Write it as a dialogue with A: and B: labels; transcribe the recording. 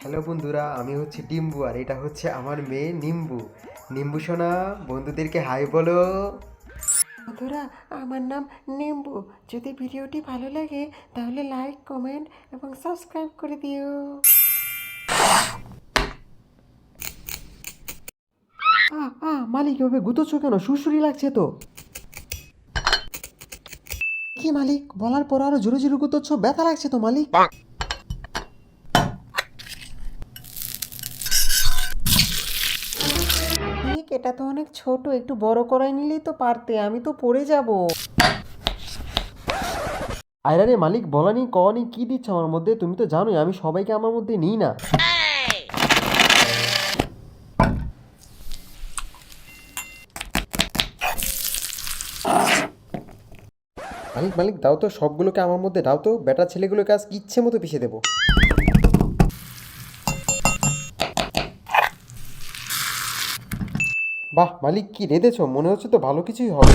A: Hello বন্ধুরা, আমি হচ্ছে ডিম্বু আর এটা হচ্ছে আমার মেয়ে নিম্বু। নিম্বু সোনা, বন্ধুদেরকে হাই বলো।
B: বন্ধুরা, আমার নাম নিম্বু। যদি ভিডিওটি ভালো লাগে তাহলে লাইক, কমেন্ট এবং সাবস্ক্রাইব করে দিও।
A: মালিক এভাবে গুতোচ্ছ কেন? সুরসুরি লাগছে তো। কি মালিক, বলার পর আরো জোরে জোরে গুতোচ্ছ, ব্যথা লাগছে তো মালিক।
B: ঠিক, এটা তো অনেক ছোট, একটু বড় করাই নিলেই তো পারতে, আমি তো পড়ে যাব।
A: আয়রা রে মালিক, বলানি কওয়ানি কি দিচ্ছ আমার মধ্যে? তুমি তো জানোই আমি সবাইকে আমার মধ্যে নিই না। মালিক মালিক দাও তো, সবগুলোকে আমার মধ্যে দাও তো, বেটা ছেলেগুলোকে আজ ইচ্ছে মতো পিষে দেবো। বাহ মালিক, কি রেঁধেছো? মনে হচ্ছে তো ভালো কিছুই হবে।